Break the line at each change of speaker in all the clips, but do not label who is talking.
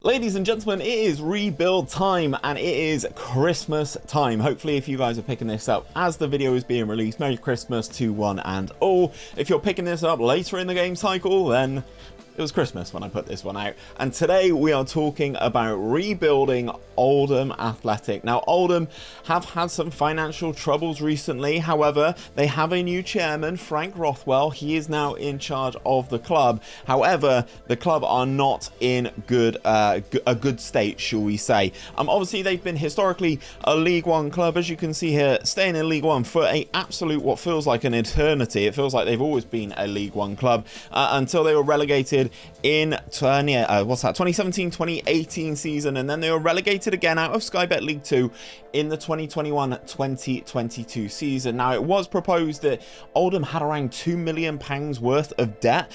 Ladies and gentlemen, it is rebuild time and it is Christmas time. Hopefully if you guys are picking this up as the video is being released, Merry Christmas to one and all. If you're picking this up later in the game cycle, then it was Christmas when I put this one out. And today we are talking about rebuilding Oldham Athletic. Now, Oldham have had some financial troubles recently. However, they have a new chairman, Frank Rothwell. He is now in charge of the club. However, the club are not in a good state, shall we say. Obviously, they've been historically a League One club, as you can see here, staying in League One for a absolute what feels like an eternity. It feels like they've always been a League One club until they were relegated in 2017-2018 season, and then they were relegated again out of Sky Bet League 2 in the 2021-2022 season. Now, it was proposed that Oldham had around £2 million worth of debt,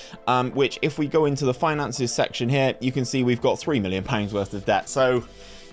which if we go into the finances section here, you can see we've got £3 million worth of debt. So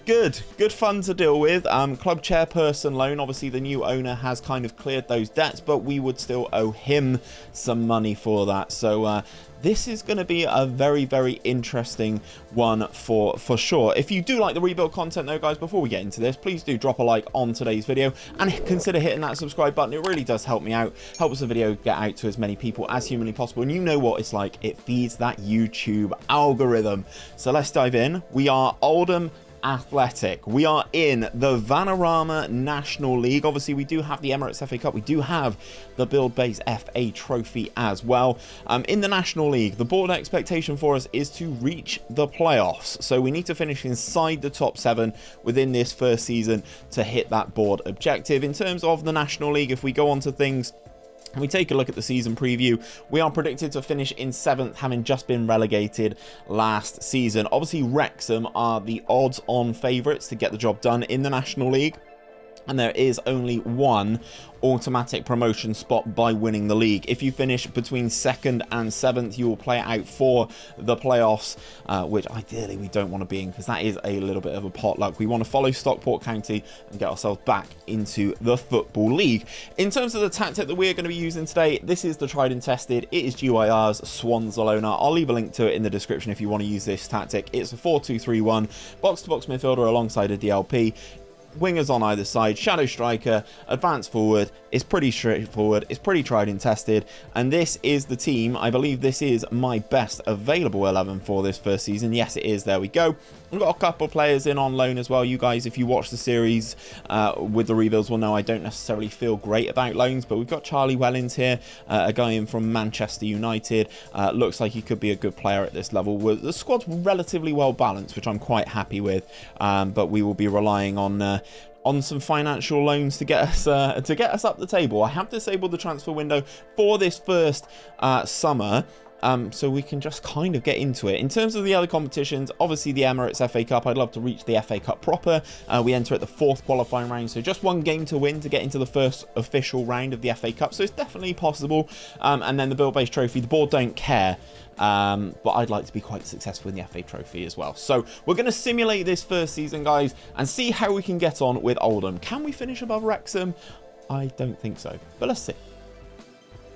good fun to deal with. Club chairperson loan, obviously the new owner has kind of cleared those debts, but we would still owe him some money for that. So this is going to be a very interesting one for sure. If you do like the rebuild content though, guys, before we get into this, please do drop a like on today's video and consider hitting that subscribe button. It really does help me out, helps the video get out to as many people as humanly possible, and you know what it's like, it feeds that YouTube algorithm. So let's dive in. We are Oldham Athletic. We are in the Vanarama National League. Obviously, we do have the Emirates FA Cup. We do have the Build-based FA Trophy as well. In the National League, the board expectation for us is to reach the playoffs. So we need to finish inside the top 7 within this first season to hit that board objective. In terms of the National League, if we go on to things, we take a look at the season preview, we are predicted to finish in 7th, having just been relegated last season. Obviously, Wrexham are the odds-on favourites to get the job done in the National League, and there is only one automatic promotion spot by winning the league. If you finish between 2nd and 7th, you will play it out for the playoffs, which ideally we don't want to be in, because that is a little bit of a potluck. We want to follow Stockport County and get ourselves back into the Football League. In terms of the tactic that we're going to be using today, this is the tried and tested. It is 𝑔𝑰R's Swanzalona. I'll leave a link to it in the description if you want to use this tactic. It's a 4-2-3-1, box-to-box midfielder alongside a DLP. Wingers on either side, shadow striker, advance forward. It's pretty straightforward, it's pretty tried and tested, and this is the team. I believe this is my best available 11 for this first season. Yes, it is. There we go. We've got a couple of players in on loan as well. You guys, if you watch the series with the rebuilds, will know I don't necessarily feel great about loans, but we've got Charlie Wellens here, a guy in from Manchester United. Looks like he could be a good player at this level. The squad's relatively well balanced, which I'm quite happy with, but we will be relying on some financial loans to get us up the table. I have disabled the transfer window for this first summer, so we can just kind of get into it. In terms of the other competitions, obviously the Emirates FA Cup, I'd love to reach the FA Cup proper. We enter at the 4th qualifying round, so just one game to win to get into the first official round of the FA Cup, so it's definitely possible. And then the Build-based Trophy, the board don't care, but I'd like to be quite successful in the FA Trophy as well. So we're going to simulate this first season, guys, and see how we can get on with Oldham. Can we finish above Wrexham? I don't think so, but let's see.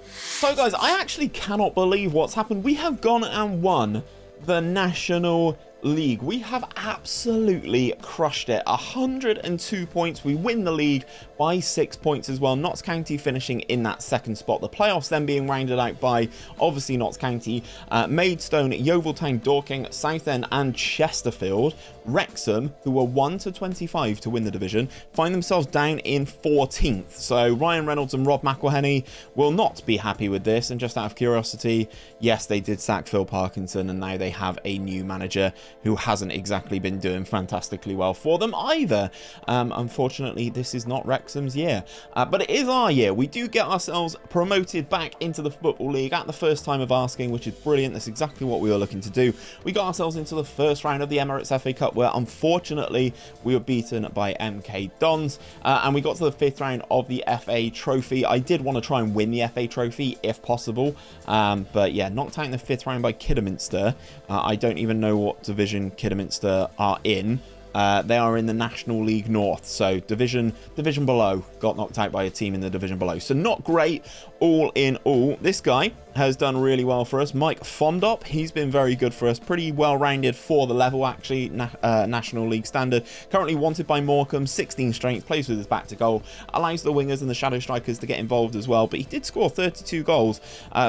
So guys, I actually cannot believe what's happened. We have gone and won the National League. We have absolutely crushed it. 102 points. We win the league by 6 points as well. Notts County finishing in that 2nd spot. The playoffs then being rounded out by obviously Notts County, Maidstone, Yeovil Town, Dorking, Southend and Chesterfield. Wrexham, who were 1-25 to win the division, find themselves down in 14th. So Ryan Reynolds and Rob McElhenney will not be happy with this. And just out of curiosity, yes, they did sack Phil Parkinson, and now they have a new manager who hasn't exactly been doing fantastically well for them either. Unfortunately, this is not Wrexham's year, but it is our year. We do get ourselves promoted back into the Football League at the first time of asking, which is brilliant. That's exactly what we were looking to do. We got ourselves into the first round of the Emirates FA Cup, where unfortunately we were beaten by MK Dons, and we got to the 5th round of the FA Trophy. I did want to try and win the FA Trophy if possible, but yeah, knocked out in the 5th round by Kidderminster. I don't even know what division Kidderminster are in, They are in the National League North, so division below. Got knocked out by a team in the division below, so not great all in all. This guy has done really well for us. Mike Fondop, he's been very good for us. Pretty well-rounded for the level, actually. National League standard. Currently wanted by Morecambe, 16 strength, plays with his back to goal. Allows the wingers and the shadow strikers to get involved as well. But he did score 32 goals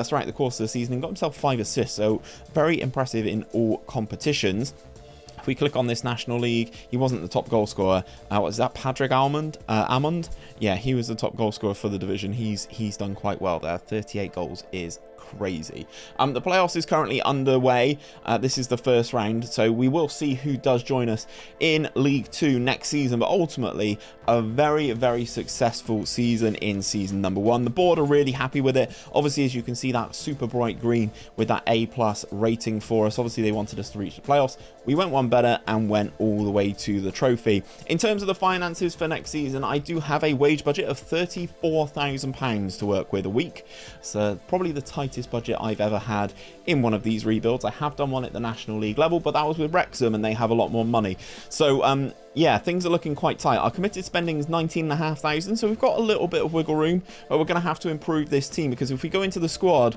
throughout the course of the season and got himself 5 assists. So very impressive in all competitions. If we click on this National League, he wasn't the top goal scorer. What is that? Patrick Almond? Yeah, he was the top goal scorer for the division. He's done quite well there. 38 goals is crazy. The playoffs is currently underway. This is the first round, so we will see who does join us in League 2 next season, but ultimately a very, very successful season in season number 1. The board are really happy with it. Obviously, as you can see, that super bright green with that A+ rating for us. Obviously, they wanted us to reach the playoffs. We went one better and went all the way to the trophy. In terms of the finances for next season, I do have a wage budget of £34,000 to work with a week. So probably the tightest budget I've ever had in one of these rebuilds. I have done one at the National League level, but that was with Wrexham and they have a lot more money. So yeah, things are looking quite tight. Our committed spending is 19,500, so we've got a little bit of wiggle room, but we're going to have to improve this team, because if we go into the squad,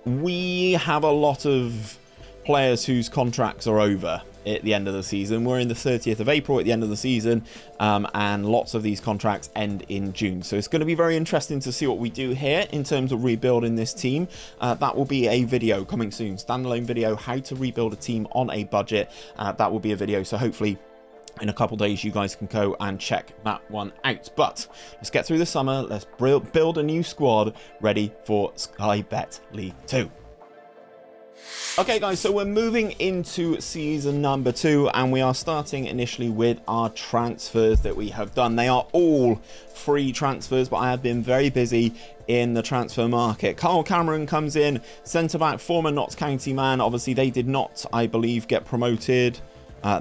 we have a lot of players whose contracts are over at the end of the season. We're in the 30th of April at the end of the season, and lots of these contracts end in June. So it's going to be very interesting to see what we do here in terms of rebuilding this team. That will be a video coming soon, standalone video, how to rebuild a team on a budget. That will be a video, so hopefully in a couple days you guys can go and check that one out. But let's get through the summer. Let's build a new squad ready for Sky Bet League 2. Okay guys, so we're moving into season number 2, and we are starting initially with our transfers that we have done. They are all free transfers, but I have been very busy in the transfer market. Carl Cameron comes in, centre-back, former Notts County man. Obviously they did not, I believe, get promoted.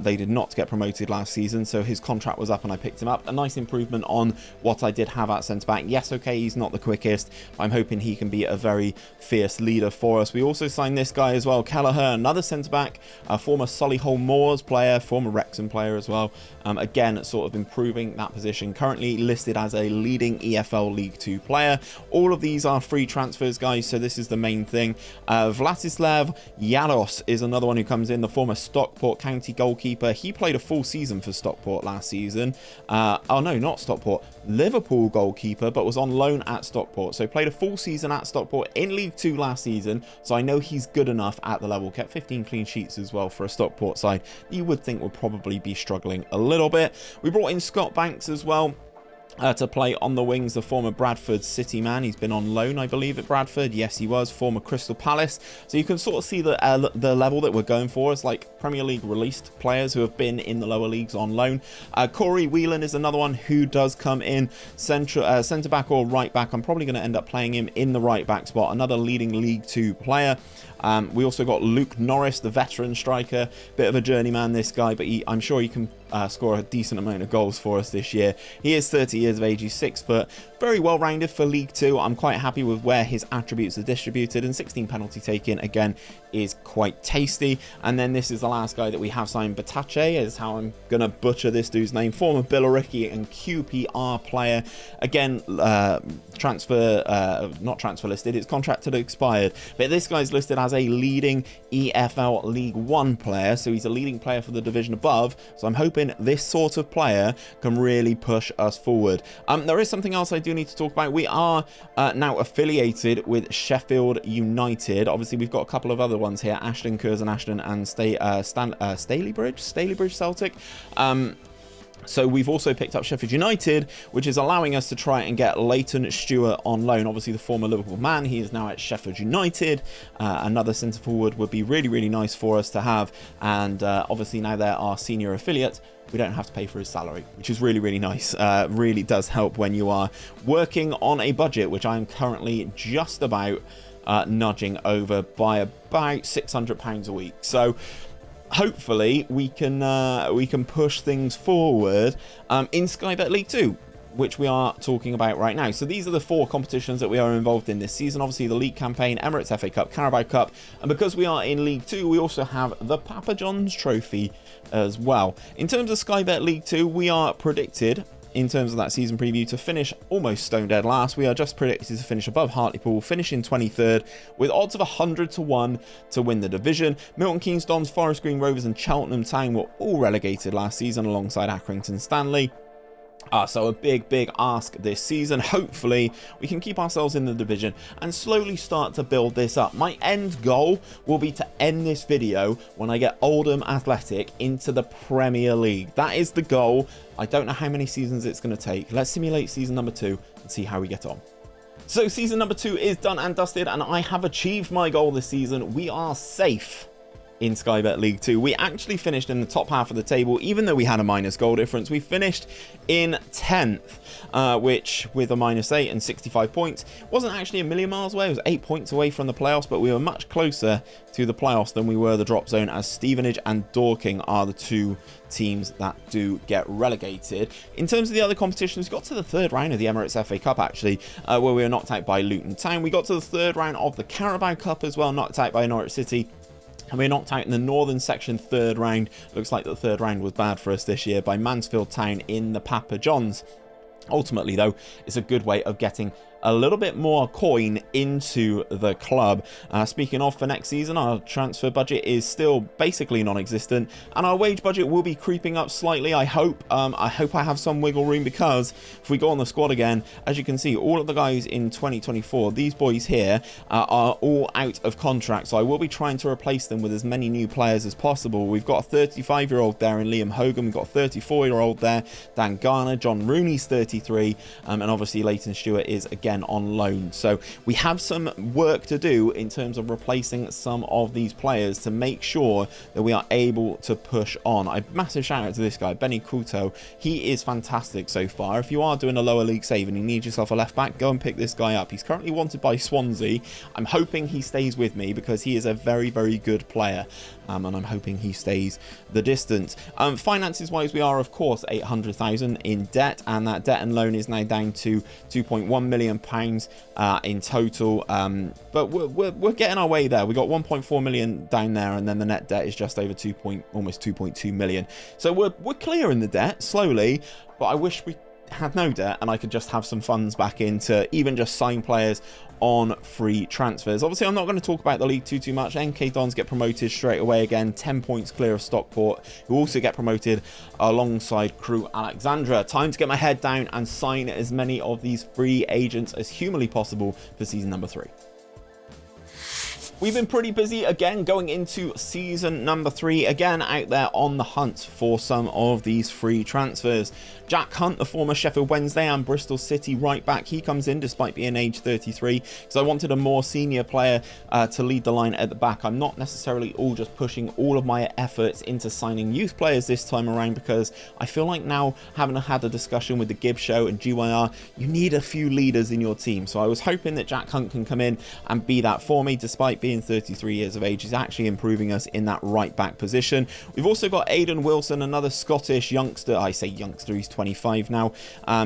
They did not get promoted last season, so his contract was up and I picked him up. A nice improvement on what I did have at centre-back. Yes, okay, he's not the quickest. I'm hoping he can be a very fierce leader for us. We also signed this guy as well, Kelleher, another centre-back, a former Solihull Moors player, former Wrexham player as well. Again, sort of improving that position. Currently listed as a leading EFL League 2 player. All of these are free transfers, guys, so this is the main thing. Vladislav Yalos is another one who comes in, the former Stockport County goalkeeper. He played a full season for Stockport last season. Oh no, not Stockport, Liverpool goalkeeper, but was on loan at Stockport. So played a full season at Stockport in League 2 last season, so I know he's good enough at the level. Kept 15 clean sheets as well for a Stockport side. You would think would probably be struggling a little bit. We brought in Scott Banks as well to play on the wings, the former Bradford City man. He's been on loan, I believe, at Bradford. Yes, he was. Former Crystal Palace. So you can sort of see the level that we're going for. It's like Premier League released players who have been in the lower leagues on loan. Corey Whelan is another one who does come in centre back or right back. I'm probably going to end up playing him in the right back spot. Another leading League 2 player. We also got Luke Norris, the veteran striker. Bit of a journeyman, this guy, but I'm sure he can score a decent amount of goals for us this year. He is 30 years of age, he's 6 foot, very well rounded for League 2. I'm quite happy with where his attributes are distributed, and 16 penalty taking again is quite tasty. And then this is the last guy that we have signed, Batache is how I'm gonna butcher this dude's name, former Billericay and QPR player. Again, not transfer listed, his contract had expired, but this guy's listed as a leading EFL League 1 player, so he's a leading player for the division above. So I'm hoping this sort of player can really push us forward. There is something else I do need to talk about. We are now affiliated with Sheffield United. Obviously we've got a couple of other ones here, Ashton, Curzon, Ashton and Stalybridge Celtic. So we've also picked up Sheffield United, which is allowing us to try and get Leighton Stewart on loan. Obviously the former Liverpool man, he is now at Sheffield United. Another centre forward would be really, really nice for us to have. And obviously now they're our senior affiliate, we don't have to pay for his salary, which is really, really nice. Really does help when you are working on a budget, which I'm currently just about nudging over by about £600 a week. So hopefully we can push things forward in Sky Bet League 2. which we are talking about right now. So these are the 4 competitions that we are involved in this season. Obviously the League campaign, Emirates FA Cup, Carabao Cup, and because we are in League 2, we also have the Papa John's Trophy as well. In terms of Sky Bet League 2, we are predicted, in terms of that season preview, to finish almost stone dead last. We are just predicted to finish above Hartlepool, finishing 23rd with odds of 100 to 1 to win the division. Milton Keynes Dons, Forest Green Rovers and Cheltenham Town were all relegated last season alongside Accrington Stanley. So a big ask this season. Hopefully we can keep ourselves in the division and slowly start to build this up. My end goal will be to end this video when I get Oldham Athletic into the Premier League. That is the goal. I don't know how many seasons it's going to take. Let's simulate season number 2 and see how we get on. So season number 2 is done and dusted, and I have achieved my goal this season. We are safe in Sky Bet League 2. We actually finished in the top half of the table, even though we had a minus goal difference. We finished in 10th, which with a -8 and 65 points wasn't actually a million miles away. It was 8 points away from the playoffs, but we were much closer to the playoffs than we were the drop zone, as Stevenage and Dorking are the 2 teams that do get relegated. In terms of the other competitions, we got to the 3rd round of the Emirates FA Cup actually, where we were knocked out by Luton Town. We got to the 3rd round of the Carabao Cup as well, knocked out by Norwich City. And we're knocked out in the Northern Section 3rd round. Looks like the 3rd round was bad for us this year, by Mansfield Town in the Papa John's. Ultimately, though, it's a good way of getting a little bit more coin into the club. Speaking of, for next season, our transfer budget is still basically non-existent, and our wage budget will be creeping up slightly. I hope I have some wiggle room, because if we go on the squad again, as you can see, all of the guys in 2024, these boys here are all out of contract, so I will be trying to replace them with as many new players as possible. We've got a 35-year-old there in Liam Hogan. We've got a 34-year-old there, Dan Garner. John Rooney's 33, and obviously Leighton Stewart is again on loan. So we have some work to do in terms of replacing some of these players to make sure that we are able to push on. A massive shout out to this guy, Benny Couto. He is fantastic so far. If you are doing a lower league save and you need yourself a left back, go and pick this guy up. He's currently wanted by Swansea. I'm hoping he stays with me, because he is a very good player, and I'm hoping he stays the distance. Finances wise, we are of course 800,000 in debt, and that debt and loan is now down to 2.1 million pounds in total, but we're getting our way there. We got 1.4 million down there, and then the net debt is just over almost 2.2 million. So we're clearing the debt slowly, but I wish we had no debt and I could just have some funds back in to even just sign players on free transfers. Obviously, I'm not going to talk about the League 2 too much. NK Dons get promoted straight away again, 10 points clear of Stockport, who also get promoted alongside Crewe Alexandra. Time to get my head down and sign as many of these free agents as humanly possible for season number 3. We've been pretty busy again going into season number 3, again out there on the hunt for some of these free transfers. Jack Hunt, the former Sheffield Wednesday and Bristol City right back, he comes in despite being age 33, because I wanted a more senior player to lead the line at the back. I'm not necessarily just pushing all of my efforts into signing youth players this time around, because I feel like now, having had a discussion with the Gibbs Show and GYR, you need a few leaders in your team. So I was hoping that Jack Hunt can come in and be that for me. Despite being 33 years of age, he's actually improving us in that right back position. We've also got Aidan Wilson, another Scottish youngster. I say youngster, he's 25 now.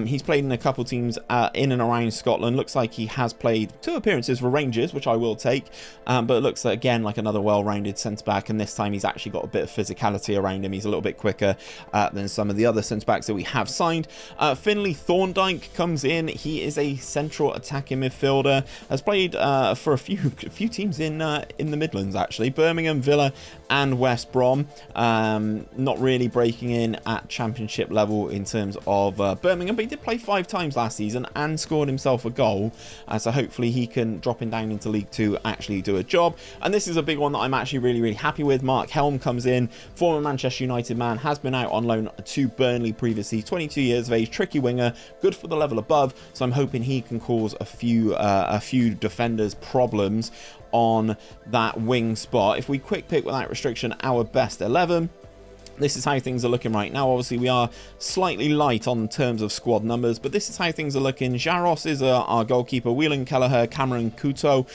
He's played in a couple teams in and around Scotland. Looks like he has played 2 appearances for Rangers, which I will take, but it looks like, again, like another well-rounded centre-back, and this time he's actually got a bit of physicality around him. He's a little bit quicker than some of the other centre-backs that we have signed. Finlay Thorndike comes in. He is a central attacking midfielder, has played for a few teams in the Midlands actually, Birmingham, Villa and West Brom. Not really breaking in at championship level in terms of Birmingham, but he did play 5 times last season and scored himself a goal, so hopefully he can, dropping down into League 2, actually do a job. And this is a big one that I'm actually really happy with. Mark Helm comes in, former Manchester United man, has been out on loan to Burnley previously, 22 years of age, tricky winger, good for the level above, so I'm hoping he can cause a few defenders problems on that wing spot. If we quick pick without restriction our best 11, This is how things are looking right now. Obviously, we are slightly light on terms of squad numbers, but this is how things are looking. Jaros is our goalkeeper. Whelan, Kelleher, Cameron, Couto,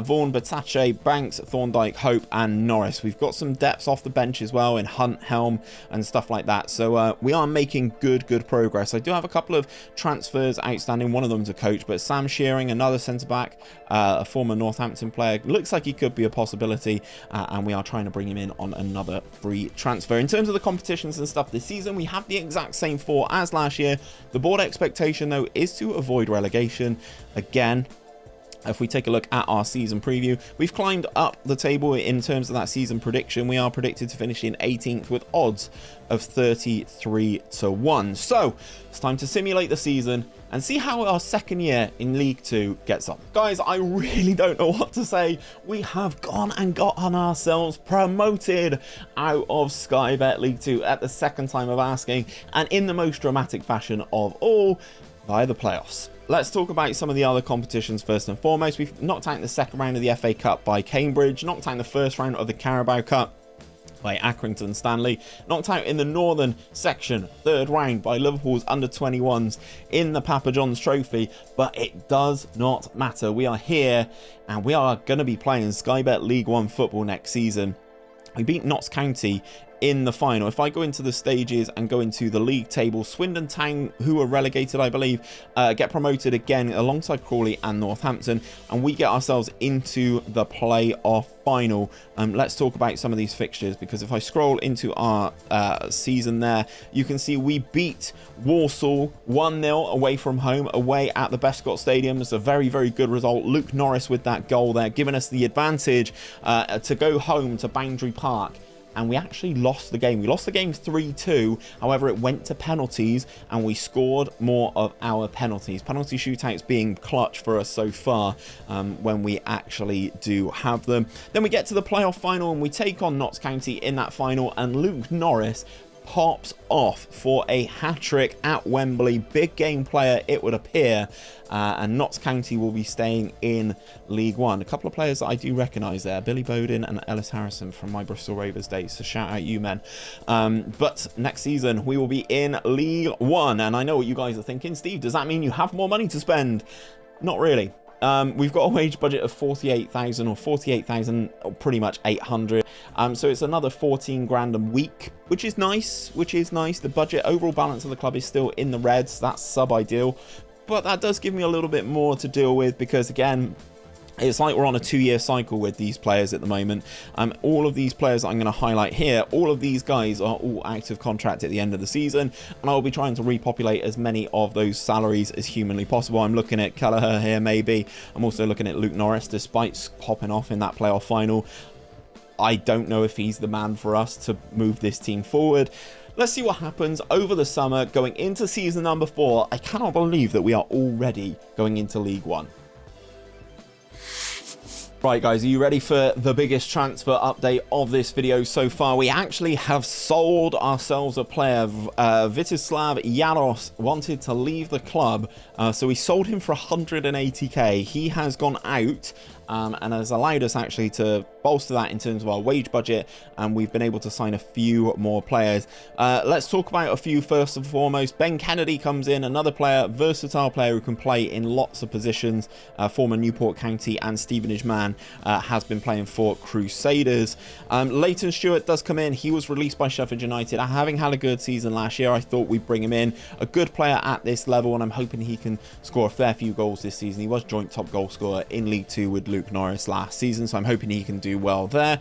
Vaughan, Batache, Banks, Thorndike, Hope, and Norris. We've got some depths off the bench as well in Hunt, Helm, and stuff like that. So we are making good progress. I do have a couple of transfers outstanding. One of them's a coach, but Sam Shearing, another centre-back, a former Northampton player, looks like he could be a possibility, and we are trying to bring him in on another free transfer. In terms of the competitions and stuff this season, we have the exact same 4 as last year. The board expectation, though, is to avoid relegation. Again, if we take a look at our season preview, we've climbed up the table in terms of that season prediction. We are predicted to finish in 18th with odds of 33 to 1. So it's time to simulate the season and see how our second year in League 2 gets on. Guys, I really don't know what to say. We have gone and gotten ourselves promoted out of Sky Bet League 2 at the second time of asking, and in the most dramatic fashion of all, via the playoffs. Let's talk about some of the other competitions first and foremost. We've knocked out the second round of the FA Cup by Cambridge, knocked out the first round of the Carabao Cup by Accrington Stanley, knocked out in the northern section, third round by Liverpool's under-21s in the Papa John's Trophy, but it does not matter. We are here and we are going to be playing Sky Bet League 1 football next season. We beat Notts County in the final. If I go into the stages and go into the league table, Swindon Town, who are relegated, I believe, get promoted again alongside Crawley and Northampton, and we get ourselves into the playoff final. Let's talk about some of these fixtures, because if I scroll into our season there, you can see we beat Walsall 1-0 away from home, away at the Bescott Stadium. It's a very good result. Luke Norris with that goal there, giving us the advantage to go home to Boundary Park. And we actually lost the game. We lost the game 3-2. However, it went to penalties and we scored more of our penalties. Penalty shootouts being clutch for us so far when we actually do have them. Then we get to the playoff final and we take on Notts County in that final, and Luke Norris pops off for a hat-trick at Wembley. Big game player, it would appear, and Notts County will be staying in League 1. A couple of players that I do recognise there, Billy Bowden and Ellis Harrison from my Bristol Rovers days, so shout out you men. But next season we will be in League 1, and I know what you guys are thinking. Steve, does that mean you have more money to spend? Not really. We've got a wage budget of 48,000 or 48,000, or pretty much 800. So it's another 14 grand a week, which is nice. The budget overall balance of the club is still in the reds. That's sub-ideal, but that does give me a little bit more to deal with, because again, it's like we're on a 2-year cycle with these players at the moment. All of these players that I'm going to highlight here, all of these guys are all out of contract at the end of the season, and I'll be trying to repopulate as many of those salaries as humanly possible. I'm looking at Kelleher here, maybe. I'm also looking at Luke Norris, despite popping off in that playoff final. I don't know if he's the man for us to move this team forward. Let's see what happens over the summer going into season number 4. I cannot believe that we are already going into League 1. Right guys, are you ready for the biggest transfer update of this video so far? We actually have sold ourselves a player. 𝘼𝙗𝙗𝙪 𝙈𝙚 wanted to leave the club, so we sold him for 180k. He has gone out and has allowed us actually to bolster that in terms of our wage budget, and we've been able to sign a few more players. Let's talk about a few first and foremost. Ben Kennedy comes in, another player, versatile player who can play in lots of positions. Former Newport County and Stevenage man, has been playing for Crusaders. Leighton Stewart does come in. He was released by Sheffield United. Having had a good season last year, I thought we'd bring him in. A good player at this level, and I'm hoping he can score a fair few goals this season. He was joint top goal scorer in League 2 with Luke Norris last season, so I'm hoping he can do well there.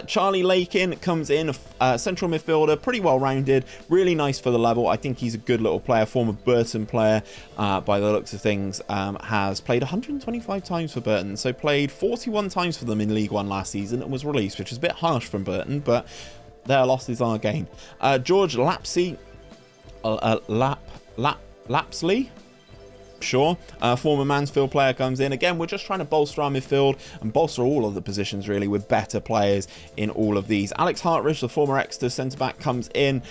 Charlie Lakin comes in, central midfielder, pretty well rounded, really nice for the level. I think he's a good little player, former Burton player by the looks of things. Has played 125 times for Burton, so played 41 times for them in League 1 last season and was released, which is a bit harsh from Burton, but their loss is our gain. George Lapsley, Lapsley? Sure. Former Mansfield player comes in. Again, we're just trying to bolster our midfield and bolster all of the positions really with better players in all of these. Alex Hartridge, the former Exeter centre-back, comes in.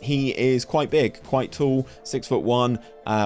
He is quite big, quite tall, 6'1",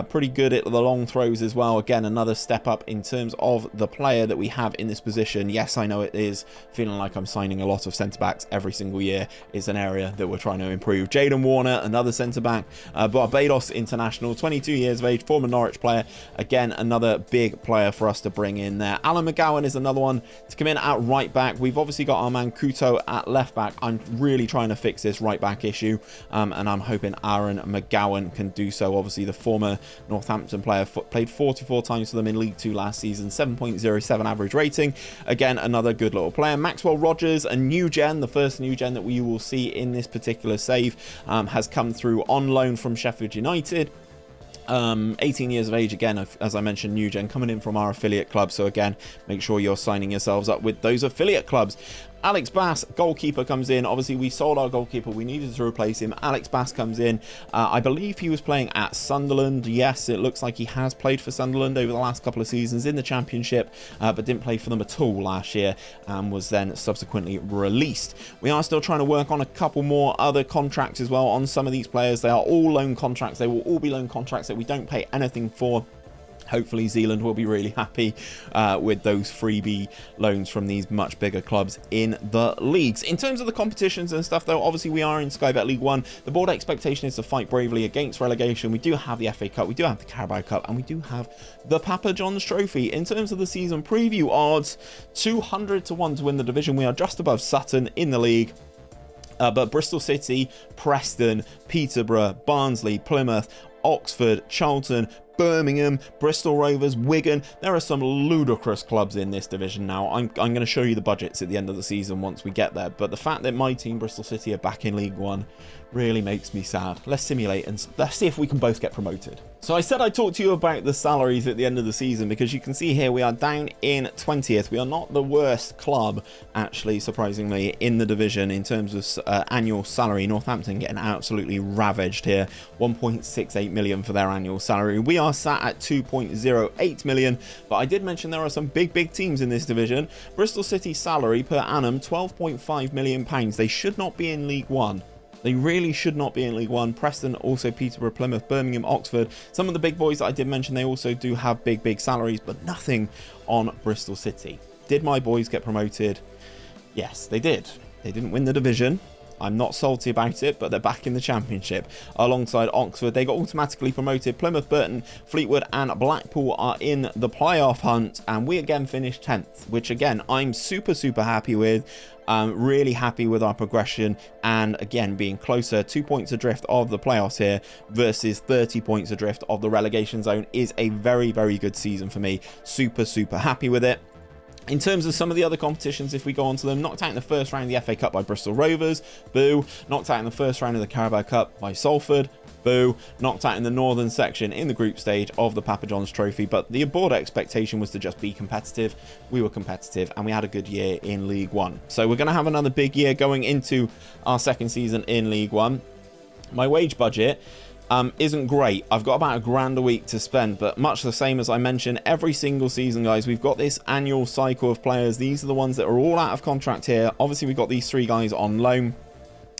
Pretty good at the long throws as well. Again, another step up in terms of the player that we have in this position. Yes, I know it is feeling like I'm signing a lot of centre-backs every single year. It's an area that we're trying to improve. Jayden Warner, another centre-back, Barbados international, 22 years of age, former Norwich player. Again, another big player for us to bring in there. 𝘼𝙗𝙤𝙪 is another one to come in at right back. We've obviously got our man Kuto at left back. I'm really trying to fix this right back issue, and I'm hoping Aaron McGowan can do so. Obviously, the former Northampton player, played 44 times for them in League 2 last season, 7.07 average rating. Again, another good little player. Maxwell Rogers, a new gen, the first new gen that we will see in this particular save, has come through on loan from Sheffield United. 18 years of age, again, as I mentioned, new gen, coming in from our affiliate club. So again, make sure you're signing yourselves up with those affiliate clubs. Alex Bass, goalkeeper, comes in. Obviously, we sold our goalkeeper. We needed to replace him. Alex Bass comes in. I believe he was playing at Sunderland. Yes, it looks like he has played for Sunderland over the last couple of seasons in the Championship, but didn't play for them at all last year, and was then subsequently released. We are still trying to work on a couple more other contracts as well on some of these players. They are all loan contracts. They will all be loan contracts that we don't pay anything for. Hopefully Zealand will be really happy with those freebie loans from these much bigger clubs in the leagues. In terms of the competitions and stuff, though, obviously we are in Sky Bet League 1. The board expectation is to fight bravely against relegation. We do have the FA Cup, we do have the Carabao Cup, and we do have the Papa John's Trophy. In terms of the season preview odds, 200 to 1 to win the division. We are just above Sutton in the league. But Bristol City, Preston, Peterborough, Barnsley, Plymouth, Oxford, Charlton, Birmingham, Bristol Rovers, Wigan. There are some ludicrous clubs in this division now. I'm going to show you the budgets at the end of the season once we get there. But the fact that my team, Bristol City, are back in League 1 really makes me sad. Let's simulate and let's see if we can both get promoted. So I said I'd talk to you about the salaries at the end of the season, because you can see here we are down in 20th. We are not the worst club, actually, surprisingly, in the division in terms of annual salary. Northampton getting absolutely ravaged here. 1.68 million for their annual salary. We are sat at 2.08 million, but I did mention there are some big teams in this division. Bristol City's salary per annum, £12.5 million. They should not be in League 1. They really should not be in League 1. Preston, also Peterborough, Plymouth, Birmingham, Oxford. Some of the big boys that I did mention, they also do have big salaries, but nothing on Bristol City. Did my boys get promoted? Yes, they did. They didn't win the division. I'm not salty about it, but they're back in the Championship. Alongside Oxford, they got automatically promoted. Plymouth, Burton, Fleetwood and Blackpool are in the playoff hunt, and we again finished 10th, which again, I'm super happy with. Really happy with our progression, and again, being closer, 2 points adrift of the playoffs here versus 30 points adrift of the relegation zone is a very good season for me. Super happy with it. In terms of some of the other competitions, if we go on to them, knocked out in the first round of the FA Cup by Bristol Rovers, boo. Knocked out in the first round of the Carabao Cup by Salford, boo. Knocked out in the northern section in the group stage of the Papa John's Trophy, but the board expectation was to just be competitive. We were competitive, and we had a good year in League 1. So we're going to have another big year going into our second season in League 1. My wage budget isn't great. I've got about £1,000 a week to spend, but much the same as I mentioned every single season, guys, we've got this annual cycle of players. These are the ones that are all out of contract here. Obviously, we've got these 3 guys on loan.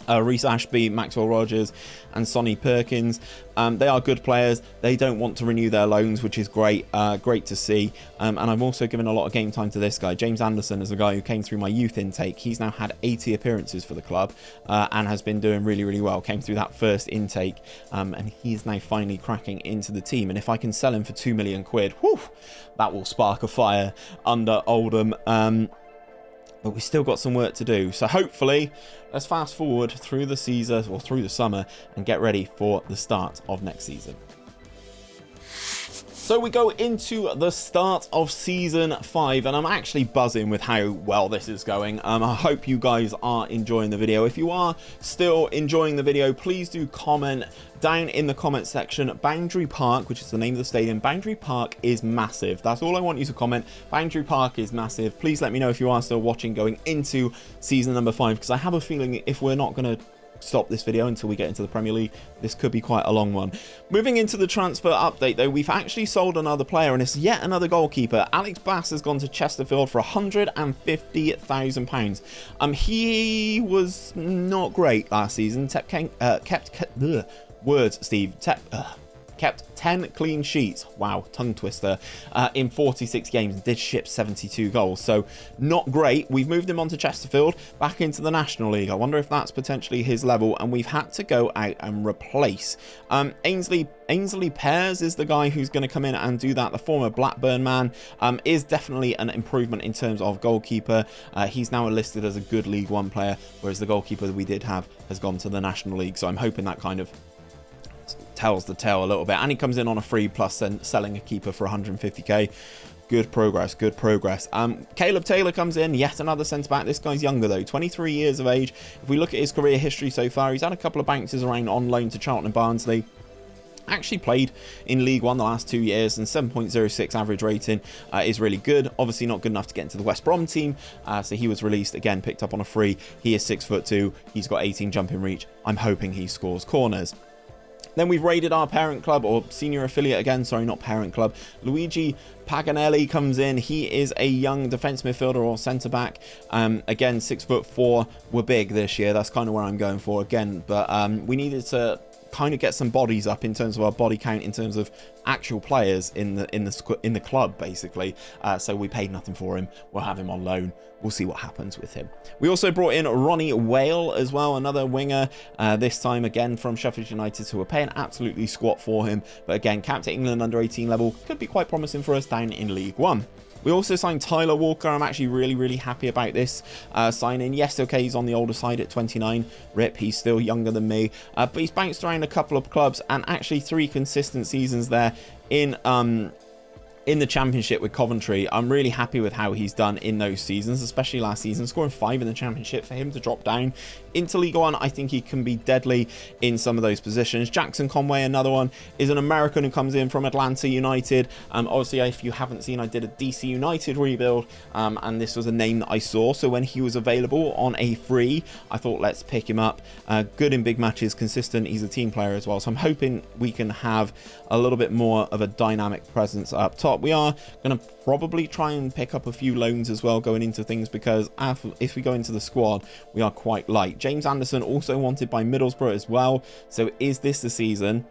Reece Ashby, Maxwell Rogers and Sonny Perkins. They are good players. They don't want to renew their loans, which is great. Great to see. And I'm also given a lot of game time to this guy. James Anderson is a guy who came through my youth intake. He's now had 80 appearances for the club and has been doing really well. Came through that first intake, and he's now finally cracking into the team. And if I can sell him for £2 million, whew, that will spark a fire under Oldham. But we still got some work to do. So hopefully, let's fast forward through the season or through the summer and get ready for the start of next season. So we go into the start of season 5, and I'm actually buzzing with how well this is going. I hope you guys are enjoying the video. If you are still enjoying the video, please do comment down in the comment section. Boundary Park, which is the name of the stadium, Boundary Park is massive. That's all I want you to comment. Boundary Park is massive. Please let me know if you are still watching going into season number 5, because I have a feeling if we're not going to stop this video until we get into the Premier League, this could be quite a long one. Moving into the transfer update, though, we've actually sold another player, and it's yet another goalkeeper. Alex Bass has gone to Chesterfield for £150,000. He was not great last season. kept 10 clean sheets, wow, tongue twister, in 46 games and did ship 72 goals, so not great. We've moved him on to Chesterfield, back into the National League. I wonder if that's potentially his level, and we've had to go out and replace Ainsley Pears is the guy who's going to come in and do that. The former Blackburn man is definitely an improvement in terms of goalkeeper. He's now listed as a good League One player, whereas the goalkeeper that we did have has gone to the National League, so I'm hoping that kind of tells the tale a little bit. And he comes in on a free plus selling a keeper for 150k. Good progress, good progress. Caleb Taylor comes in, yet another centre-back. This guy's younger though, 23 years of age. If we look at his career history so far, he's had a couple of bounces around on loan to Charlton and Barnsley. Actually played in League One the last 2 years, and 7.06 average rating is really good. Obviously not good enough to get into the West Brom team, so he was released again, picked up on a free. He is 6'2", he's got 18 jumping reach. I'm hoping he scores corners. Then we've raided our parent club, or senior affiliate again, sorry, not parent club. Luigi Paganelli comes in. He is a young defence midfielder or centre-back. Again, 6'4". We're big this year. That's kind of where I'm going for again. But we needed to kind of get some bodies up in terms of our body count, in terms of actual players in the club, basically. So we paid nothing for him. We'll have him on loan. We'll see what happens with him. We also brought in Ronnie Wale as well, another winger, this time again from Sheffield United, who were paying absolutely squat for him. But again, capped at England under 18 level, could be quite promising for us down in League One. We also signed Tyler Walker. I'm actually really happy about this signing. Yes, okay, he's on the older side at 29. Rip, he's still younger than me. But he's bounced around a couple of clubs, and actually 3 consistent seasons there in the Championship with Coventry. I'm really happy with how he's done in those seasons, especially last season, scoring 5 in the Championship. For him to drop down into League One, I think he can be deadly in some of those positions. Jackson Conway, another one, is an American who comes in from Atlanta United. Obviously, if you haven't seen, I did a DC United rebuild, and this was a name that I saw, so when he was available on a free, I thought, let's pick him up. Good in big matches, consistent, he's a team player as well, so I'm hoping we can have a little bit more of a dynamic presence up top. We are going to probably try and pick up a few loans as well going into things, because if we go into the squad, we are quite light. James Anderson also wanted by Middlesbrough as well, so is this the season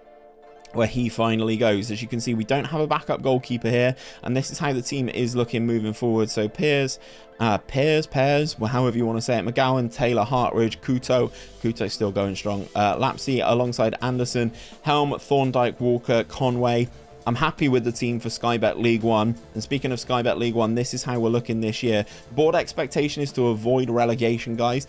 where he finally goes? As you can see, we don't have a backup goalkeeper here, and this is how the team is looking moving forward. So Pears, well, however you want to say it, McGowan, Taylor, Hartridge, Kuto's still going strong, Lapsey alongside Anderson, Helm, Thorndyke, Walker, Conway. I'm happy with the team for Sky Bet League One. And speaking of Sky Bet League One, this is how we're looking this year. Board expectation is to avoid relegation, guys,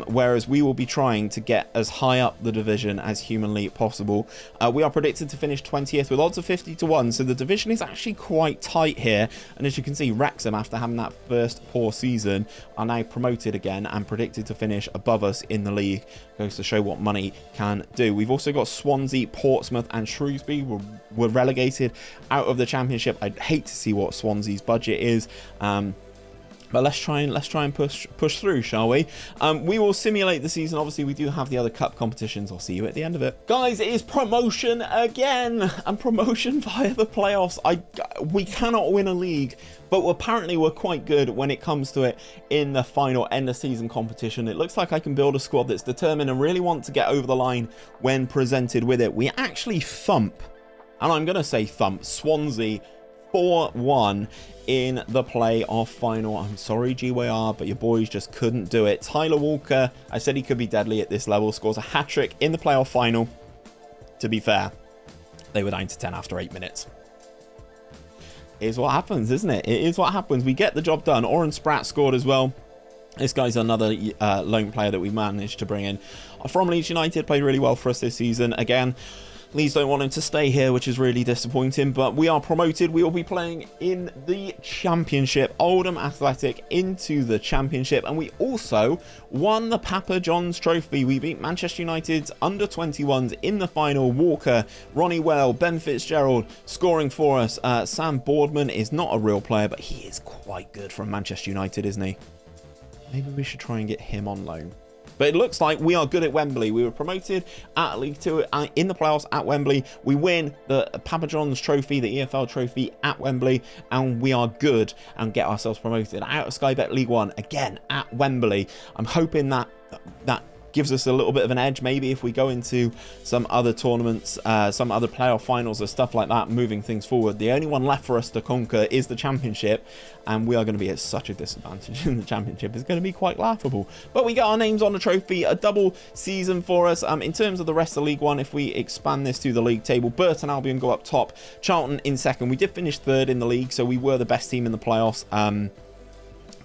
whereas we will be trying to get as high up the division as humanly possible. We are predicted to finish 20th with odds of 50-1, so the division is actually quite tight here. And as you can see, Wrexham, after having that first poor season, are now promoted again and predicted to finish above us in the league. Goes to show what money can do. We've also got Swansea, Portsmouth and Shrewsbury were relegated out of the Championship. I'd hate to see what Swansea's budget is, but let's try and push through, shall we? We will simulate the season. Obviously, we do have the other cup competitions. I'll see you at the end of it, guys. It is promotion again, and promotion via the playoffs. We cannot win a league, but apparently we're quite good when it comes to it in the final end of season competition. It looks like I can build a squad that's determined and really want to get over the line when presented with it. We actually thump, and I'm going to say thump, Swansea 4-1 in the playoff final. I'm sorry, 𝘼𝙗𝙗, but your boys just couldn't do it. Tyler Walker, I said he could be deadly at this level, scores a hat-trick in the playoff final. To be fair, they were down to 10 after 8 minutes. It is what happens, isn't it? It is what happens. We get the job done. Oren Spratt scored as well. This guy's another lone player that we managed to bring in from Leeds United. Played really well for us this season. Again, Leeds don't want him to stay here, which is really disappointing, but we are promoted. We will be playing in the Championship. Oldham Athletic into the Championship, and we also won the Papa John's Trophy. We beat Manchester United's under-21s in the final. Walker, Ronnie Wale, Ben Fitzgerald scoring for us. Sam Boardman is not a real player, but he is quite good from Manchester United, isn't he? Maybe we should try and get him on loan. But it looks like we are good at Wembley. We were promoted at League Two in the playoffs at Wembley. We win the Papa John's Trophy, the EFL Trophy at Wembley, and we are good and get ourselves promoted out of Sky Bet League One again at Wembley. I'm hoping that gives us a little bit of an edge maybe if we go into some other tournaments, some other playoff finals or stuff like that, moving things forward. The only one left for us to conquer is the championship, and we are going to be at such a disadvantage in the championship. It's going to be quite laughable, but we got our names on the trophy. A double season for us. In terms of the rest of League One, if we expand this to the league table, Burton Albion go up top, Charlton in second. We did finish third in the league, so we were the best team in the playoffs.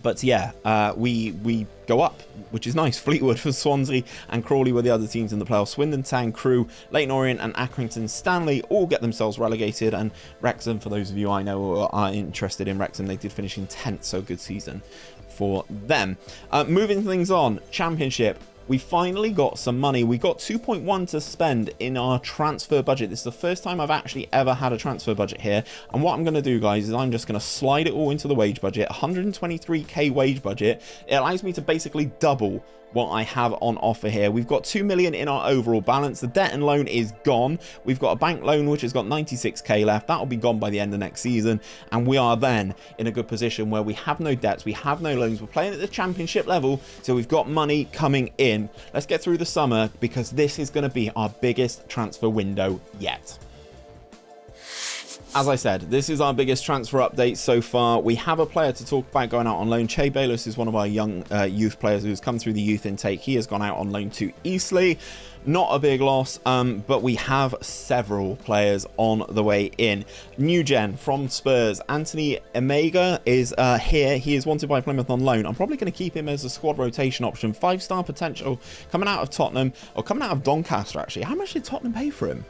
But yeah, we go up, which is nice. Fleetwood for Swansea and Crawley were the other teams in the playoffs. Swindon Town, Crewe, Leyton Orient and Accrington Stanley all get themselves relegated, and Wrexham, for those of you I know who are interested in Wrexham, they did finish in 10th, so good season for them. Moving things on, Championship. We finally got some money. We got 2.1 to spend in our transfer budget. This is the first time I've actually ever had a transfer budget here. And what I'm going to do, guys, is I'm just going to slide it all into the wage budget. 123k wage budget. It allows me to basically double what I have on offer here. We've got 2 million in our overall balance. The debt and loan is gone. We've got a bank loan which has got 96k left. That'll be gone by the end of next season, and we are then in a good position where we have no debts, we have no loans, we're playing at the championship level, so we've got money coming in. Let's get through the summer, because this is going to be our biggest transfer window yet. As I said, this is our biggest transfer update so far. We have a player to talk about going out on loan. Che Bayless is one of our young youth players who's come through the youth intake. He has gone out on loan to Eastleigh. Not a big loss, but we have several players on the way in. New gen from Spurs. Anthony Emega is here. He is wanted by Plymouth on loan. I'm probably going to keep him as a squad rotation option. 5-star potential coming out of Tottenham, or coming out of Doncaster, actually. How much did Tottenham pay for him?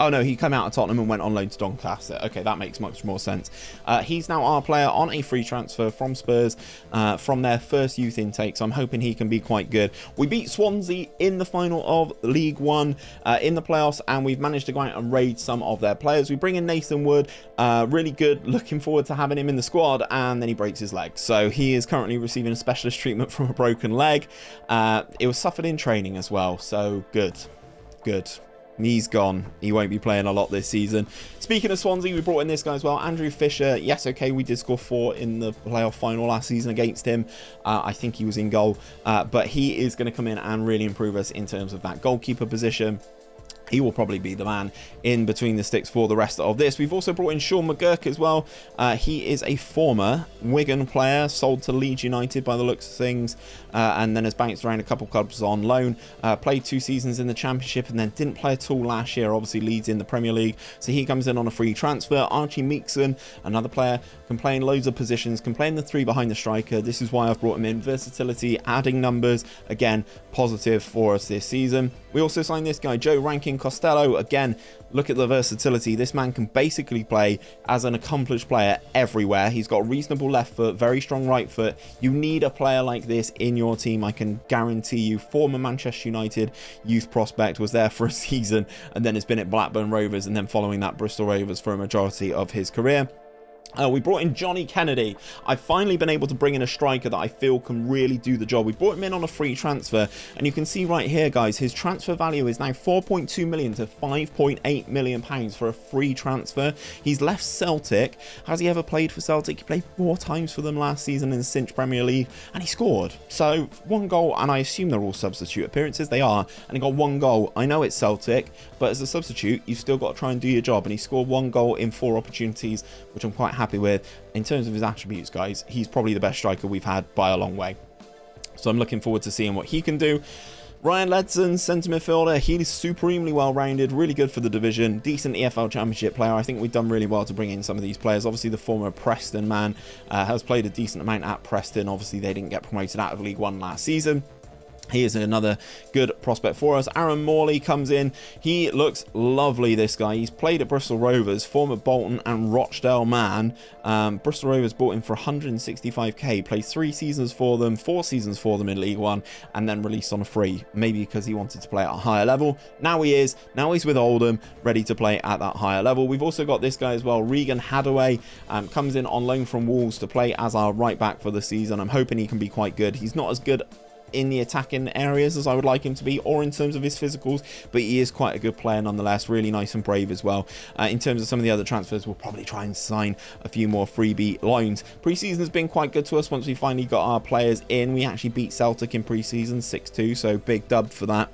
Oh no, he came out of Tottenham and went on loan to Doncaster. Okay, that makes much more sense. He's now our player on a free transfer from Spurs from their first youth intake, so I'm hoping he can be quite good. We beat Swansea in the final of League One in the playoffs, and we've managed to go out and raid some of their players. We bring in Nathan Wood, really good, looking forward to having him in the squad, and then he breaks his leg. So he is currently receiving a specialist treatment from a broken leg. It was suffered in training as well, so good. He's gone. He won't be playing a lot this season. Speaking of Swansea, we brought in this guy as well, Andrew Fisher. Yes, okay, we did score 4 in the playoff final last season against him. I think he was in goal, but he is going to come in and really improve us in terms of that goalkeeper position. He will probably be the man in between the sticks for the rest of this. We've also brought in Sean McGurk as well. He is a former Wigan player, sold to Leeds United by the looks of things, and then has bounced around a couple clubs on loan. Played 2 seasons in the Championship and then didn't play at all last year. Obviously Leeds in the Premier League, so he comes in on a free transfer. Archie Meekson, another player, can play in loads of positions, can play in the 3 behind the striker. This is why I've brought him in. Versatility, adding numbers, again, positive for us this season. We also signed this guy, Joe Rankin Costello. Again, look at the versatility. This man can basically play as an accomplished player everywhere. He's got a reasonable left foot, very strong right foot. You need a player like this in your team, I can guarantee you. Former Manchester United youth prospect, was there for a season and then has been at Blackburn Rovers, and then following that Bristol Rovers for a majority of his career. We brought in Johnny Kennedy. I've finally been able to bring in a striker that I feel can really do the job. We brought him in on a free transfer, and you can see right here, guys, his transfer value is now 4.2 million to 5.8 million pounds for a free transfer. He's left Celtic. Has he ever played for Celtic? He played 4 times for them last season in the Cinch Premier League, and he scored. So 1 goal, and I assume they're all substitute appearances. They are, and he got 1 goal. I know it's Celtic, but as a substitute, you've still got to try and do your job, and he scored 1 goal in 4 opportunities, which I'm quite happy with. In terms of his attributes, guys, he's probably the best striker we've had by a long way, so I'm looking forward to seeing what he can do. Ryan Ledson, centre midfielder. He is supremely well rounded, really good for the division, decent EFL Championship player. I think we've done really well to bring in some of these players. Obviously the former Preston man has played a decent amount at Preston. Obviously they didn't get promoted out of League One last season. He is another good prospect for us. Aaron Morley comes in. He looks lovely, this guy. He's played at Bristol Rovers, former Bolton and Rochdale man. Bristol Rovers bought him for 165k. Played 3 seasons for them, 4 seasons for them in League One, and then released on a free. Maybe because he wanted to play at a higher level. Now he's with Oldham, ready to play at that higher level. We've also got this guy as well, Regan Hadaway. Comes in on loan from Wolves to play as our right back for the season. I'm hoping he can be quite good. He's not as good in the attacking areas as I would like him to be, or in terms of his physicals, but he is quite a good player nonetheless, really nice and brave as well. In terms of some of the other transfers, we'll probably try and sign a few more freebie loans. Pre-season has been quite good to us once we finally got our players in. We actually beat Celtic in pre-season 6-2, so big dub for that.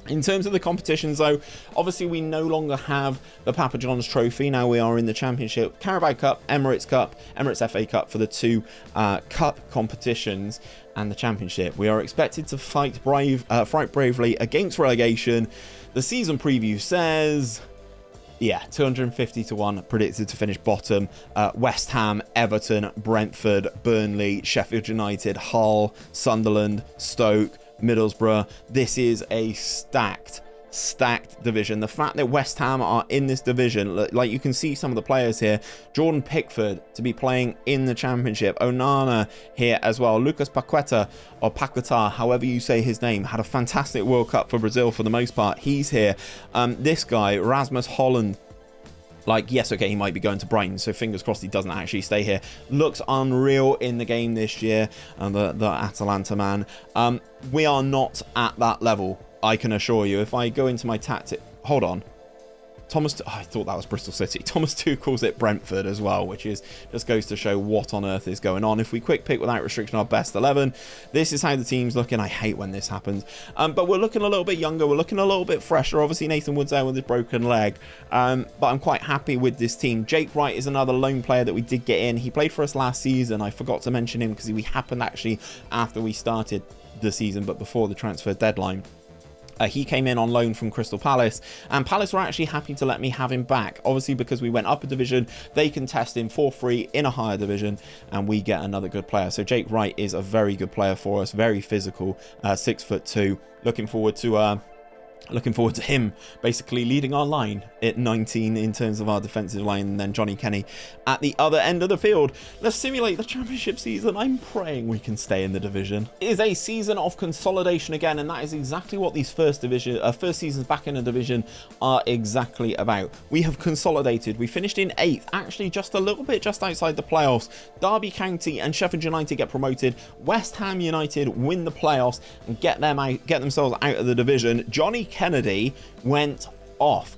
In terms of the competitions though, obviously we no longer have the Papa John's Trophy. Now we are in the Championship, Carabao Cup, Emirates FA Cup for the two cup competitions and the Championship. We are expected to fight bravely against relegation. The season preview says, yeah, 250-1 predicted to finish bottom. West Ham, Everton, Brentford, Burnley, Sheffield United, Hull, Sunderland, Stoke, Middlesbrough. This is a stacked division. The fact that West Ham are in this division, like you can see some of the players here, Jordan Pickford to be playing in the Championship, Onana here as well, Lucas Paqueta or Paqueta, however you say his name, had a fantastic World Cup for Brazil for the most part. He's here. This guy, Rasmus Holland, like, yes, okay, he might be going to Brighton, so fingers crossed he doesn't actually stay here. Looks unreal in the game this year, and the Atalanta man. We are not at that level, I can assure you. If I go into my tactic, hold on. I thought that was Bristol City. Thomas Tuchel's at Brentford as well, which is just goes to show what on earth is going on. If we quick pick without restriction our best 11, this is how the team's looking. I hate when this happens. But we're looking a little bit younger. We're looking a little bit fresher. Obviously, Nathan Wood's there with his broken leg. But I'm quite happy with this team. Jake Wright is another loan player that we did get in. He played for us last season. I forgot to mention him because we happened actually after we started the season, but before the transfer deadline. He came in on loan from Crystal Palace, and Palace were actually happy to let me have him back. Obviously, because we went up a division, they can test him for free in a higher division, and we get another good player. So Jake Wright is a very good player for us, very physical, 6'2". Looking forward to him basically leading our line at 19 in terms of our defensive line, and then Johnny Kenny at the other end of the field. Let's simulate the Championship season. I'm praying we can stay in the division. It is a season of consolidation again, and that is exactly what these first seasons back in the division are exactly about. We have consolidated. We finished in 8th, actually just a little bit just outside the playoffs. Derby County and Sheffield United get promoted. West Ham United win the playoffs and get themselves out of the division. Johnny Kenny went off.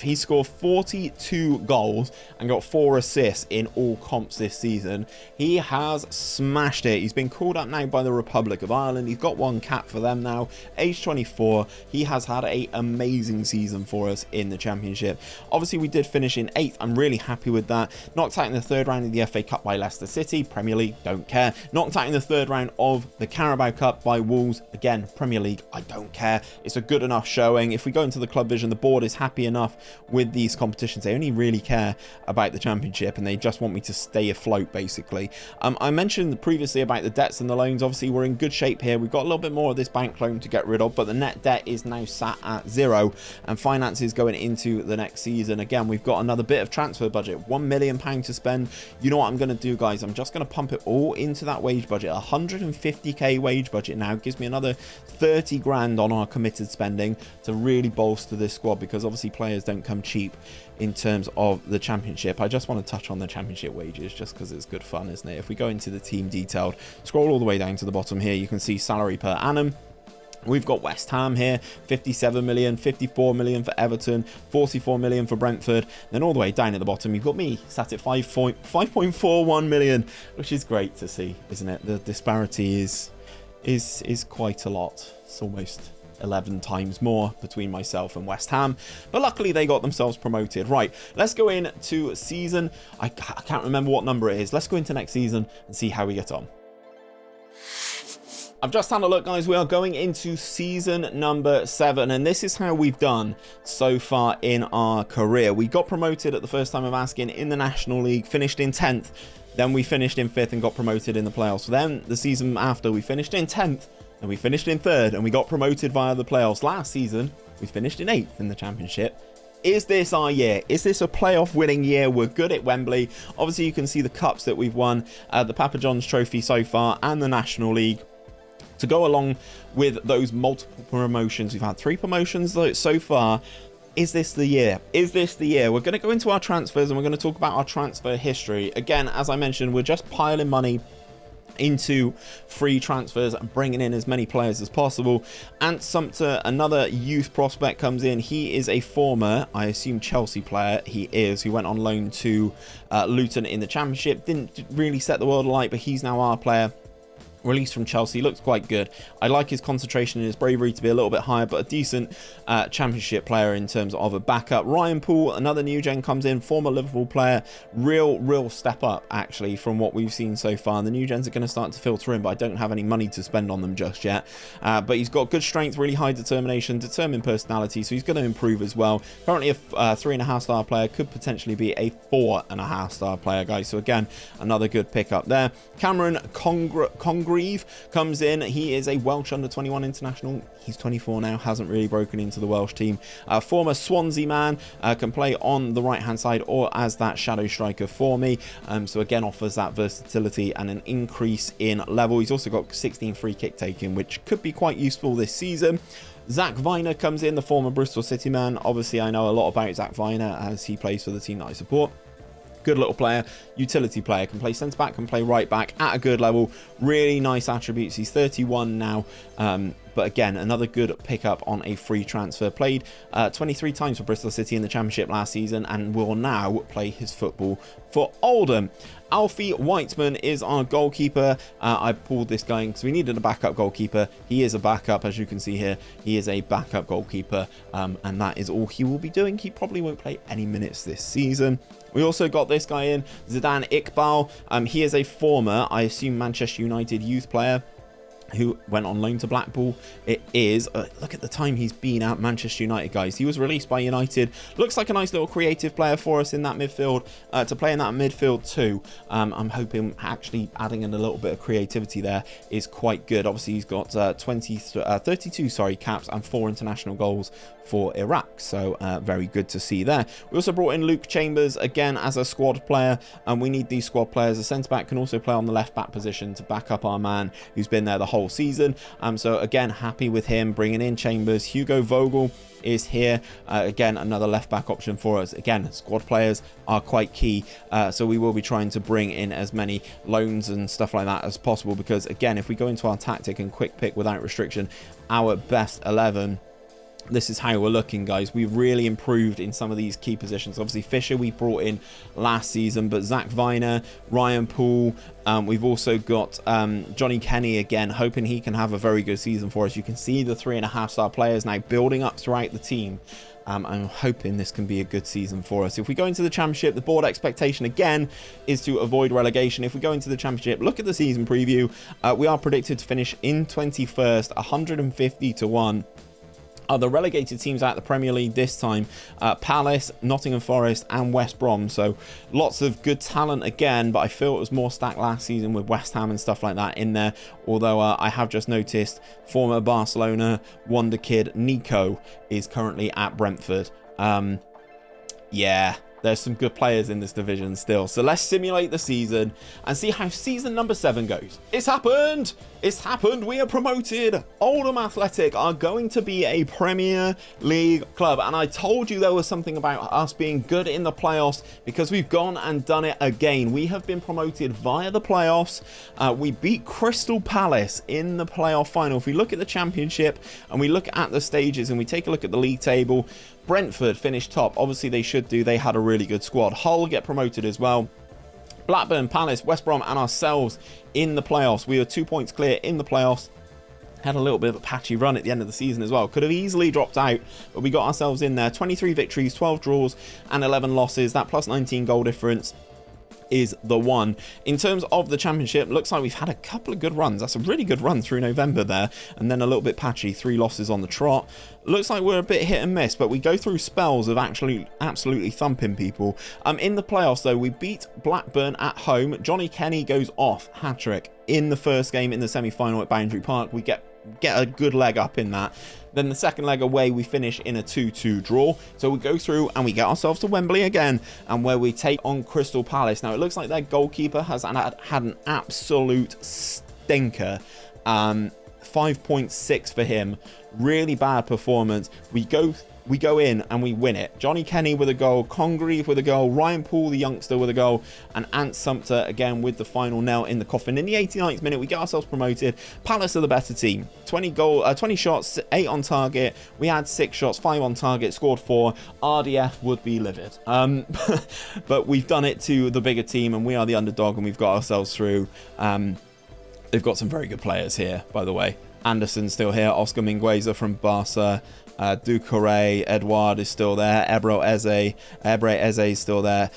He scored 42 goals and got 4 assists in all comps this season. He has smashed it. He's been called up now by the Republic of Ireland. He's got 1 cap for them now, age 24. He has had an amazing season for us in the Championship. Obviously, we did finish in 8th. I'm really happy with that. Knocked out in the 3rd round of the FA Cup by Leicester City. Premier League, don't care. Knocked out in the 3rd round of the Carabao Cup by Wolves. Again, Premier League, I don't care. It's a good enough showing. If we go into the club vision, the board is happy enough with these competitions. They only really care about the Championship, and they just want me to stay afloat, basically. I mentioned previously about the debts and the loans. Obviously, we're in good shape here. We've got a little bit more of this bank loan to get rid of, but the net debt is now sat at 0, and finances going into the next season. Again, we've got another bit of transfer budget, £1 million to spend. You know what I'm going to do, guys? I'm just going to pump it all into that wage budget. 150k wage budget now gives me another 30 grand on our committed spending to really bolster this squad, because obviously players don't come cheap in terms of the Championship. I just want to touch on the Championship wages just because it's good fun, isn't it? If we go into the team detailed, scroll all the way down to the bottom here, you can see salary per annum. We've got West Ham here, 57 million, 54 million for Everton, 44 million for Brentford. Then all the way down at the bottom, you've got me sat at 5.41 million, which is great to see, isn't it? The disparity is quite a lot. It's almost 11 times more between myself and West Ham, but luckily they got themselves promoted. Right, let's go into season. I can't remember what number it is. Let's go into next season and see how we get on. I've just had a look, guys. We are going into season number 7, and this is how we've done so far in our career. We got promoted at the first time of asking in the National League, finished in 10th. Then we finished in 5th and got promoted in the playoffs. Then the season after, we finished in 10th, and we finished in 3rd, and we got promoted via the playoffs. Last season, we finished in 8th in the Championship. Is this our year? Is this a playoff winning year? We're good at Wembley. Obviously, you can see the cups that we've won, the Papa John's Trophy so far, and the National League. To go along with those multiple promotions, we've had 3 promotions so far. Is this the year? Is this the year? We're going to go into our transfers, and we're going to talk about our transfer history. Again, as I mentioned, we're just piling money into free transfers and bringing in as many players as possible. Ant Sumter, another youth prospect, comes in. He is a former, I assume, Chelsea player. He is, who went on loan to Luton in the Championship. Didn't really set the world alight, but he's now our player. Released from Chelsea, looks quite good. I like his concentration and his bravery to be a little bit higher, but a decent Championship player in terms of a backup. Ryan Poole, another new gen, comes in, former Liverpool player. Real step up actually from what we've seen so far. And the new gens are going to start to filter in, but I don't have any money to spend on them just yet. But he's got good strength, really high determination, determined personality, so he's going to improve as well. Currently a 3.5 star player, could potentially be a 4.5 star player, guys. So again, another good pickup there. Cameron Congreve comes in. He is a Welsh under-21 international. He's 24 now, hasn't really broken into the Welsh team. Former Swansea man, can play on the right hand side or as that shadow striker for me. So again, offers that versatility and an increase in level. He's also got 16 free kick taking, which could be quite useful this season. 𝘼𝙗𝙗𝙪 comes in, the former Bristol City man. Obviously, I know a lot about 𝘼𝙗𝙗𝙪 as he plays for the team that I support. Good little player, utility player, can play centre back, can play right back at a good level. Really nice attributes. He's 31 now, but again, another good pickup on a free transfer. Played 23 times for Bristol City in the Championship last season and will now play his football for Oldham. 𝘼𝙗𝙗𝙪 is our goalkeeper. I pulled this guy because we needed a backup goalkeeper. He is a backup, as you can see here. He is a backup goalkeeper, and that is all he will be doing. He probably won't play any minutes this season. We also got this guy in, 𝘼𝙗𝙗𝙪. He is a former, I assume, Manchester United youth player who went on loan to Blackpool. It is, look at the time he's been at Manchester United, guys. He was released by United. Looks like a nice little creative player for us in that midfield, to play in that midfield too. I'm hoping actually adding in a little bit of creativity there is quite good. Obviously, he's got 32 caps and 4 international goals for Iraq, so very good to see there. We also brought in Luke Chambers again as a squad player, and we need these squad players. A centre back can also play on the left back position to back up our man who's been there the whole season. So again, happy with him bringing in Chambers. Hugo Vogel is here, again, another left back option for us. Again, squad players are quite key, so we will be trying to bring in as many loans and stuff like that as possible, because again, if we go into our tactic and quick pick without restriction, our best 11, this is how we're looking, guys. We've really improved in some of these key positions. Obviously, Fisher we brought in last season, but 𝘼𝙗𝙗𝙪, Ryan Poole, we've also got Johnny Kenny again, hoping he can have a very good season for us. You can see the 3.5 star players now building up throughout the team. I'm hoping this can be a good season for us. If we go into the Championship, the board expectation again is to avoid relegation. If we go into the Championship, look at the season preview. We are predicted to finish in 21st, 150 to 1. The relegated teams out of the Premier League this time, Palace, Nottingham Forest and West Brom. So lots of good talent again, but I feel it was more stacked last season with West Ham and stuff like that in there. Although I have just noticed former Barcelona wonder kid Nico is currently at Brentford. Yeah, there's some good players in this division still. So let's simulate the season and see how season number 7 goes. It's happened! It's happened! We are promoted! Oldham Athletic are going to be a Premier League club. And I told you there was something about us being good in the playoffs, because we've gone and done it again. We have been promoted via the playoffs. We beat Crystal Palace in the playoff final. If we look at the Championship and we look at the stages and we take a look at the league table, Brentford finished top. Obviously they should do. They had a really good squad. Hull get promoted as well. Blackburn, Palace, West Brom and ourselves in the playoffs. We were 2 points clear in the playoffs. Had a little bit of a patchy run at the end of the season as well. Could have easily dropped out, but we got ourselves in there. 23 victories, 12 draws and 11 losses. That plus 19 goal difference is the one. In terms of the Championship, looks like we've had a couple of good runs. That's a really good run through November there, and then a little bit patchy, 3 losses on the trot. Looks like we're a bit hit and miss, but we go through spells of actually absolutely thumping people. In the playoffs though, we beat Blackburn at home. Johnny Kenny goes off, hat-trick in the first game in the semi-final at Boundary Park. We get a good leg up in that. Then the second leg away, we finish in a 2-2 draw. So we go through and we get ourselves to Wembley again, and where we take on Crystal Palace. Now it looks like their goalkeeper has had an absolute stinker. 5.6 for him. Really bad performance. We go in and we win it. Johnny Kenny with a goal, Congreve with a goal, Ryan Poole, the youngster, with a goal, and Ant Sumpter again with the final nail in the coffin. In the 89th minute, we get ourselves promoted. Palace are the better team. 20 shots, 8 on target. We had 6 shots, 5 on target, scored 4. RDF would be livid. But we've done it to the bigger team, and we are the underdog, and we've got ourselves through. They've got some very good players here, by the way. Anderson's still here. Oscar Mingueza from Barca. 𝘼𝙗𝙤𝙪, Edouard is still there. Ebre Eze is still there.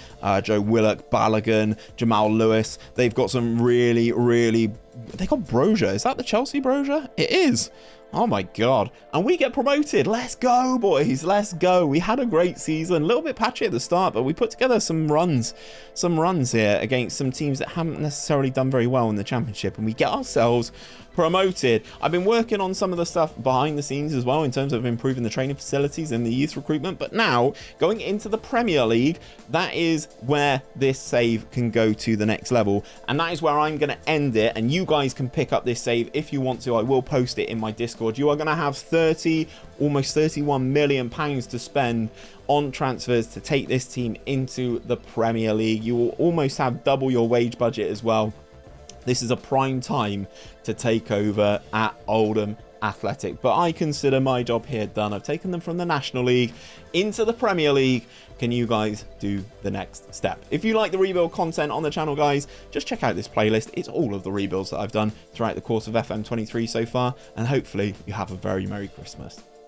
Joe Willock, Balogun, Jamal Lewis. They've got some really... They got Broja. Is that the Chelsea Broja? It is. Oh my god. And we get promoted. Let's go, boys. Let's go. We had a great season. A little bit patchy at the start, but we put together some runs here against some teams that haven't necessarily done very well in the championship, and we get ourselves promoted. I've been working on some of the stuff behind the scenes as well in terms of improving the training facilities and the youth recruitment, but now going into the Premier League, that is where this save can go to the next level, and that is where I'm going to end it, and you guys can pick up this save if you want to. I will post it in my Discord. You are going to have almost 31 million pounds to spend on transfers to take this team into the Premier League. You will almost have double your wage budget as well. This is a prime time to take over at Oldham Athletic, but I consider my job here done. I've taken them from the National League into the Premier League. Can you guys do the next step? If you like the rebuild content on the channel, guys, just check out this playlist. It's all of the rebuilds that I've done throughout the course of FM23 so far, and hopefully you have a very Merry Christmas.